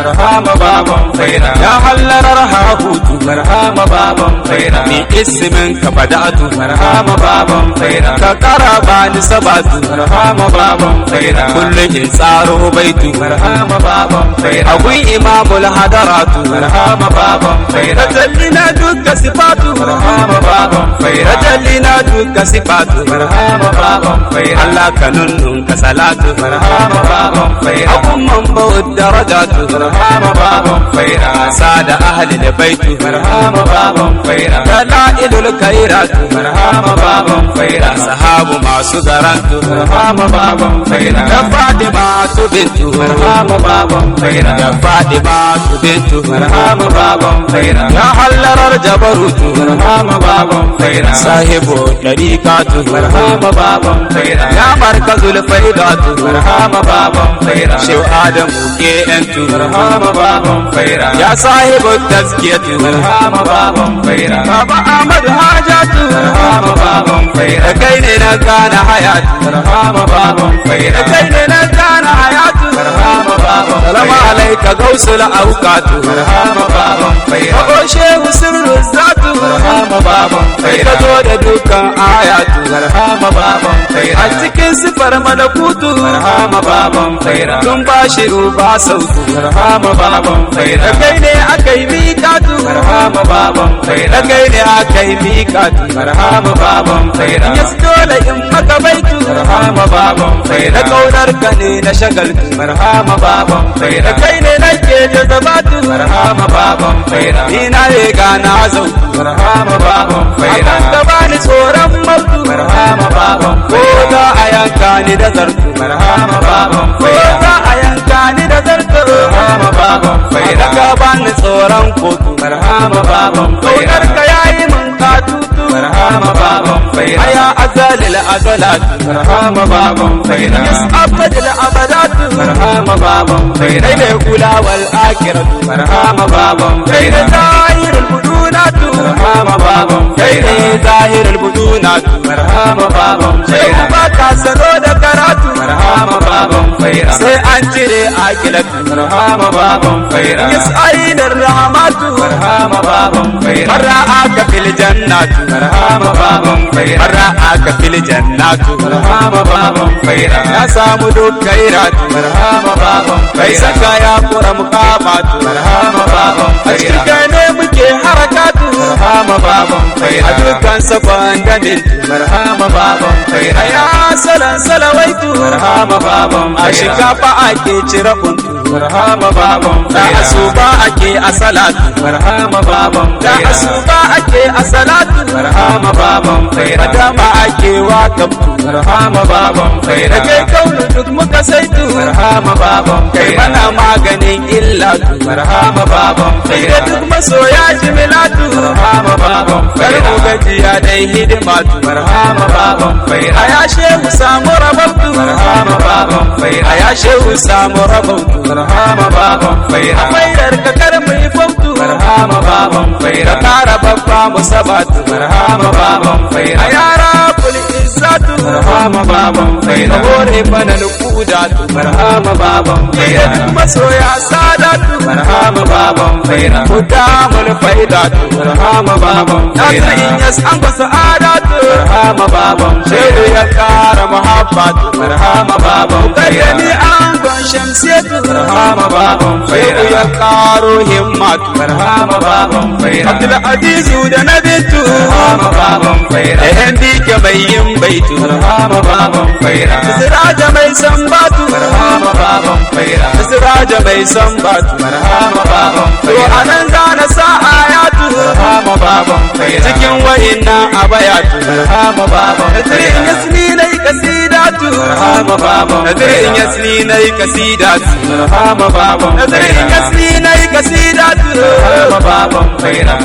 barhama baban faira ya hallarar hahutu barhama baban faira ni ismin ka bada'atu barhama baban faira ka kara bani sabatu barhama baban faira kullun in tsaro baitu barhama baban faira akwai imamul hadaratu barhama baban faira jallina dukka sifatu barhama baban faira jallina dukka sifatu barhama baban faira Allah kanunnun ka salatu barhama baban faira akumman bawud darajatu barhama baban faira sada ahli baitu barhama baban faira dalailul khairatu barhama baban faira sahabu masu garantu barhama baban faira da fatima bintu barhama baban faira da fatima bintu barhama baban faira ya hallarar jabarutu barhama baban faira sahibu dariqatu barhama baban faira ya markazul faidatu barhama baban faira shehu adamu ke entu barhama baban faira ya sahibu tazkiyatu barhama baban faira baba ahmad hajatu barhama baban faira kai ne na kana hayatu barhama baban faira kai ne na kana hayatu barhama baban salamu alayka gausul awqatu barhama baban faira ko shehu sirru zatu barhama baban faira zo da dukkan ayatu barhama baban faira a cikin sifar malakutu barhama baban faira tun bashiru ba sautu barhama baban faira kai ne akai miƙatu barhama baban faira kai ne akai miƙatu barhama baban faira yas dole in maka baitu barhama baban faira kaunar ka ne na shagaltu barhama baban faira kai ne nake jazabatu barhama baban faira ina ne gana zautu barhama baban faira ka bani tsoron mautu barhama baban ko za a yanka ni da zartu barhama baban faira ko za a yanka ni da zartu barhama baban faira ka bani tsoron kotu barhama baban faira kaunar ka yayi mun katutu barhama baban faira aya azalil azalat barhama baban faira yas abadil abadat barhama baban faira ne kula wal akhiratu barhama baban faira zahirul budunat barhama baban faira zahirul budunat barhama baban faira ba ka sano da karatu barhama baban faira sai an cire akilatu barhama baban faira yas ainar rahmatu barhama baban faira ra'aka fil jannatu barhama baban faira ra'aka fil jannatu barhama baban faira ya samu duk kairatu barhama baban faira saka ya kura muqamatu barhama baban faira a cikin ne muke harakatu barhama baban faira a dukkan sakon da mintu barhama baban faira ya salan salawaitu barhama baban a shikafa ake cire kuntu barhama baban faira asuba ake a salatu barhama baban faira asuba ake a salatu barhama baban faira dama ake wakabtu barhama baban faira kai kaunu duk muka saitu barhama baban faira mana maganin illatu barhama baban faira duk masoya jimilatu barhama baban faira kar gajiya dai hidimatu barhama baban faira aya shehu samu rabautu barhama baban faira aya shehu samu rabautu barhama baban faira fairar ka kar mu yi fautu barhama baban faira kara babba musabatu barhama baban faira aya rabbul izzatu barhama baban faira hore bana lukudatu barhama baban faira masoya sadatu barhama baban faira kudamul faidatu barhama baban faira yas an ba sa'adatu barhama baban shehu ya kara muhabbatu barhama baban faira ni an gon shamsiyatu barhama baban faira ya karo himmatu barhama baban faira abdul azizu da nabitu barhama baban faira endi ke mai yin baitu barhama baban faira siraja mai sambatu barhama baban faira siraja mai sambatu barhama baban faira to anan zana sa ayatu barhama baban faira cikin wa'innan abayatu barhama baban nadrin yasni nai kasidatu barhama baban nadrin yasni nai kasidatu barhama baban nadrin yasni nai kasidatu barhama baban faira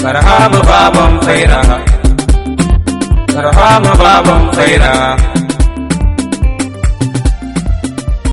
barhama baban faira barhama baban faira